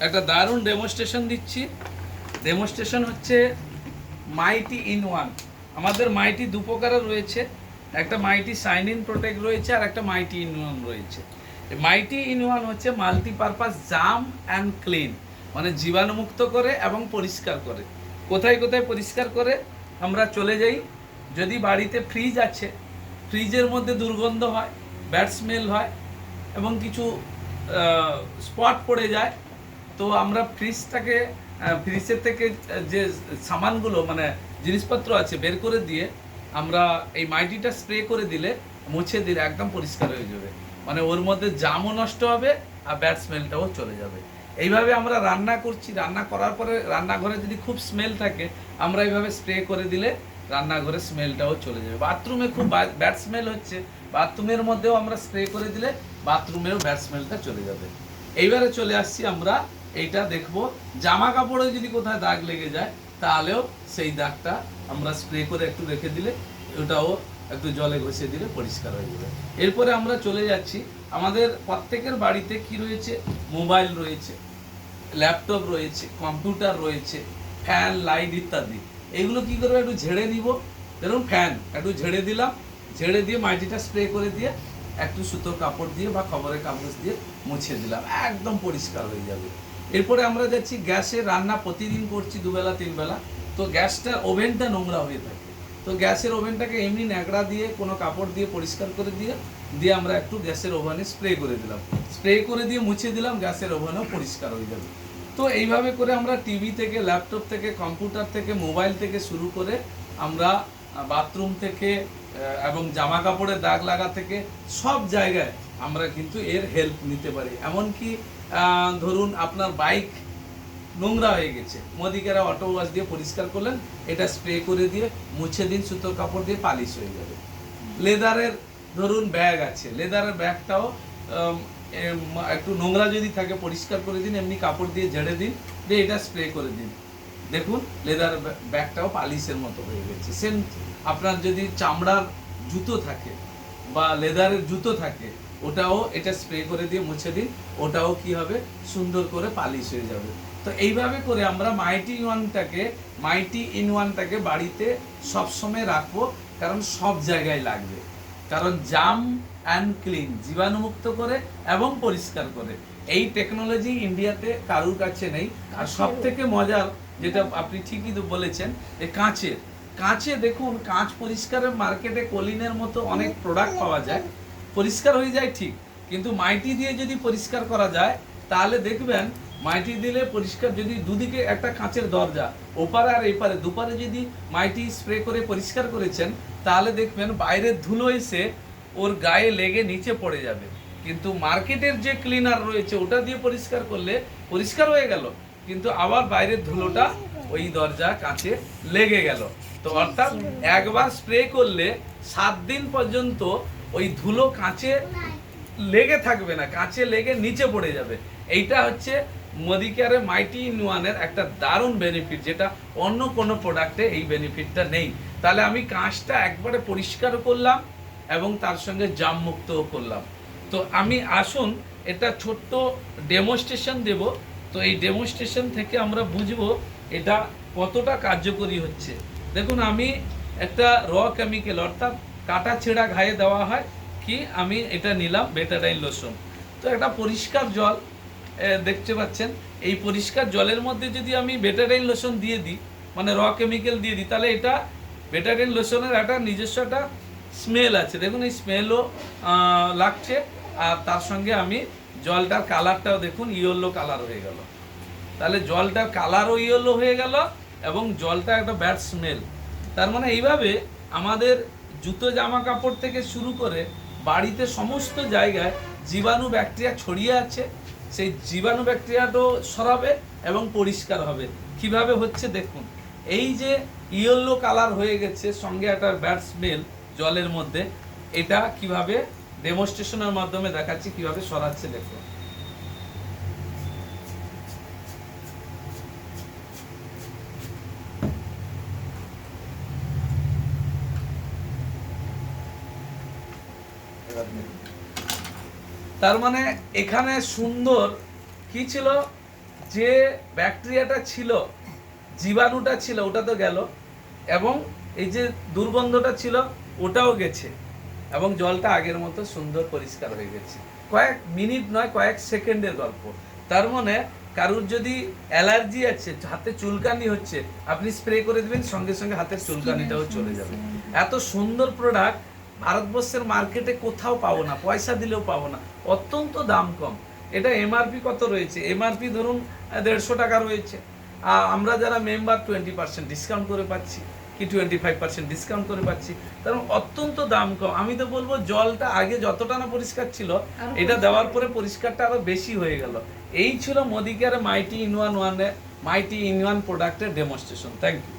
একটা দারুণ ডেমনস্ট্রেশন দিচ্ছি। ডেমনস্ট্রেশন হচ্ছে মাইটি ইন ওয়ান। আমাদের মাইটি দু প্রকারের রয়েছে, একটা মাইটি শাইন ইন প্রোটেক্ট রয়েছে আর একটা মাইটি ইন ওয়ান রয়েছে। মাইটি ইন ওয়ান হচ্ছে মাল্টিপারপাস জাম অ্যান্ড ক্লিন, মানে জীবাণুমুক্ত করে এবং পরিষ্কার করে। কোথায় কোথায় পরিষ্কার করে? আমরা চলে যাই, যদি বাড়িতে ফ্রিজ আছে, ফ্রিজের মধ্যে দুর্গন্ধ হয়, ব্যাড স্মেল হয় এবং কিছু স্পট পড়ে যায়, তো আমরা ফ্রিজের থেকে যে সামানগুলো মানে জিনিসপত্র আছে বের করে দিয়ে আমরা এই মাইটিটা স্প্রে করে দিলে, মুছে দিলে একদম পরিষ্কার হয়ে যাবে। মানে ওর মধ্যে জামও নষ্ট হবে আর ব্যাড স্মেলটাও চলে যাবে। এইভাবে আমরা রান্না করছি, রান্না করার পরে রান্নাঘরে যদি খুব স্মেল থাকে, আমরা এইভাবে স্প্রে করে দিলে রান্নাঘরের স্মেলটাও চলে যাবে। বাথরুমে খুব ব্যাড স্মেল হচ্ছে, বাথরুমের মধ্যেও আমরা স্প্রে করে দিলে বাথরুমেও ব্যাড স্মেলটা চলে যাবে। এইবারে চলে আসছি আমরা, এইটা দেখবো জামা কাপড়ে যদি কোথায় দাগ লেগে যায়, তাহলেও সেই দাগটা আমরা স্প্রে করে একটু রেখে দিলে ওটাও একটু জলে ঘষে দিলে পরিষ্কার হয়ে যাবে। এরপরে আমরা চলে যাচ্ছি, আমাদের প্রত্যেকের বাড়িতে কি রয়েছে? মোবাইল রয়েছে, ল্যাপটপ রয়েছে, কম্পিউটার রয়েছে, ফ্যান, লাইট ইত্যাদি। এইগুলো কি করবো? একটু ঝেড়ে নিব। ধরুন ফ্যান একটু ঝেড়ে দিলাম, ঝেড়ে দিয়ে মাটিটা স্প্রে করে দিয়ে একটু সুতোর কাপড় দিয়ে বা খবরের কাগজ দিয়ে মুছে দিলাম, একদম পরিষ্কার হয়ে যাবে। এরপরে আমরা যাচ্ছি গ্যাসে, রান্না প্রতিদিন করছি, দুবেলা তিনবেলা, তো গ্যাসটা ওভেনটা নোংরা হয়ে থাকে, তো গ্যাসের ওভেনটাকে এমনি ন্যাকড়া দিয়ে কোনো কাপড় দিয়ে পরিষ্কার করে দিয়ে আমরা একটু গ্যাসের ওভেনে স্প্রে করে দিলাম, স্প্রে করে দিয়ে মুছে দিলাম, গ্যাসের ওভেনও পরিষ্কার হয়ে যাবে। তো এইভাবে করে আমরা টিভি থেকে, ল্যাপটপ থেকে, কম্পিউটার থেকে, মোবাইল থেকে শুরু করে আমরা বাথরুম থেকে এবং জামা কাপড়ের দাগ লাগা থেকে সব জায়গায় আমরা কিন্তু এর হেল্প নিতে পারি। এমনকি ধরুন আপনার বাইক নোংরা হয়ে গেছে, মোদিকেরা অটো ওয়াশ দিয়ে পরিষ্কার করলেন, এটা স্প্রে করে দিয়ে মুছে দিন, সুতোর কাপড় দিয়ে পালিশ হয়ে যাবে। লেদারের ধরুন ব্যাগ আছে, লেদারের ব্যাগটাও একটু নোংরা যদি থাকে পরিষ্কার করে দিন, এমনি কাপড় দিয়ে ঝেড়ে দিন, দিয়ে এটা স্প্রে করে দিন, দেখুন লেদার ব্যাগটাও পালিশের মতো হয়ে গেছে। সেম আপনার যদি চামড়ার জুতো থাকে বা লেদারের জুতো থাকে, ওটাও এটা স্প্রে করে দিয়ে মুছে দিন, ওটাও কি হবে? সুন্দর করে পালিশ হয়ে যাবে। তো এইভাবে করে আমরা মাইটি ইন ওয়ানটাকে বাড়িতে সবসময় রাখবো, কারণ সব জায়গায় লাগবে। কারণ জাম অ্যান্ড ক্লিন, জীবাণুমুক্ত করে এবং পরিষ্কার করে। এই টেকনোলজি ইন্ডিয়াতে কারুর কাছে নেই। আর সব থেকে মজার যেটা আপনি ঠিকই তো বলেছেন, যে কাঁচে দেখুন, কাঁচ পরিষ্কারের মার্কেটে কলিনের মতো অনেক প্রোডাক্ট পাওয়া যায়, পরিষ্কার হয়ে যায় ঠিক, কিন্তু মাইটি দিয়ে যদি পরিষ্কার করা যায়, তাহলে দেখবেন মাইটি দিলে পরিষ্কার, যদি দুদিকে একটা কাঁচের দরজা, ওপারে আর এপারে দুপারে যদি মাইটি স্প্রে করে পরিষ্কার করেছেন, তাহলে দেখবেন বাইরের ধুলো এসে ওর গায়ে লেগে নিচে পড়ে যাবে। কিন্তু মার্কেটের যে ক্লিনার রয়েছে, ওটা দিয়ে পরিষ্কার করলে পরিষ্কার হয়ে গেল, কিন্তু আবার বাইরের ধুলোটা ওই দরজা কাঁচে লেগে গেল। তো অর্থাৎ একবার স্প্রে করলে 7 দিন পর্যন্ত ওই ধুলো কাঁচে লেগে থাকবে না, কাঁচে লেগে নিচে পড়ে যাবে। এইটা হচ্ছে মোদিকেয়ারের মাইটি ইন ওয়ানের একটা দারুণ বেনিফিট, যেটা অন্য কোনো প্রোডাক্টে এই বেনিফিটটা নেই। তাহলে আমি কাঁচটা একবারে পরিষ্কার করলাম এবং তার সঙ্গে জাম মুক্তও করলাম। তো আমি আসুন এটা ছোট্ট ডেমনস্ট্রেশন দেব। তো এই ডেমনস্ট্রেশন থেকে আমরা বুঝবো এটা কতটা কার্যকরী হচ্ছে। দেখুন, আমি একটা কেমিক্যাল, অর্থাৎ কাটা ছেঁড়া ঘায়ে দেওয়া হয় কি, আমি এটা নিলাম বেটাডাইন লোশন। তো একটা পরিষ্কার জল দেখতে পাচ্ছেন, এই পরিষ্কার জলের মধ্যে যদি আমি বেটাডাইন লোশন দিয়ে দিই, মানে কেমিক্যাল দিয়ে দিই, তাহলে এটা বেটাডাইন লোশনের একটা নিজস্ব একটা স্মেল আছে। দেখুন এই স্মেলও লাগছে, আর তার সঙ্গে আমি জলটার কালারটাও দেখুন ইয়েলো কালার হয়ে গেল। তাহলে জলটার কালারও ইয়েলো হয়ে গেল এবং জলটা একটা ব্যাড স্মেল। তার মানে এইভাবে আমাদের জুতো, জামা কাপড় থেকে শুরু করে বাড়িতে সমস্ত জায়গায় জীবাণু ব্যাকটেরিয়া ছড়িয়ে আছে, সেই জীবাণু ব্যাকটেরিয়াটাও সরাবে এবং পরিষ্কার হবে। কিভাবে হচ্ছে দেখুন, এই যে ইয়েলো কালার হয়ে গেছে, সঙ্গে একটা ব্যাড স্মেল জলের মধ্যে, এটা কিভাবে ডেমনস্ট্রেশনের মাধ্যমে দেখাচ্ছি কিভাবে সরাচ্ছে দেখুন। তার মানে এখানে সুন্দর কি ছিল, যে ব্যাকটেরিয়াটা ছিল, জীবাণুটা ছিল, ওটা তো গেল, এবং এই যে দুর্গন্ধটা ছিল ওটাও গেছে, এবং জলটা আগের মতো সুন্দর পরিষ্কার হয়ে গেছে। কয়েক মিনিট নয়, কয়েক সেকেন্ডের গল্প। তার মানে কারুর যদি অ্যালার্জি আছে, হাতে চুলকানি হচ্ছে, আপনি স্প্রে করে দিবেন, সঙ্গে সঙ্গে হাতের চুলকানিটাও চলে যাবে। এত সুন্দর প্রোডাক্ট ভারতবর্ষের মার্কেটে কোথাও পাবো না, পয়সা দিলেও পাবো না, অত্যন্ত দাম কম। এটা এমআরপি কত রয়েছে? এমআরপি ধরুন 150 টাকা রয়েছে। আমরা যারা মেম্বার 20% ডিসকাউন্ট করে পাচ্ছি, কি 25% ডিসকাউন্ট করে পাচ্ছি। কারণ অত্যন্ত দাম কম। আমি তো বলবো জলটা আগে যতটা না পরিষ্কার ছিল, এটা দেওয়ার পরে পরিষ্কারটা আরো বেশি হয়ে গেল। এই ছিল মোদিকেয়ার মাইটি ইন ওয়ান প্রোডাক্টের ডেমনস্ট্রেশন। Thank you.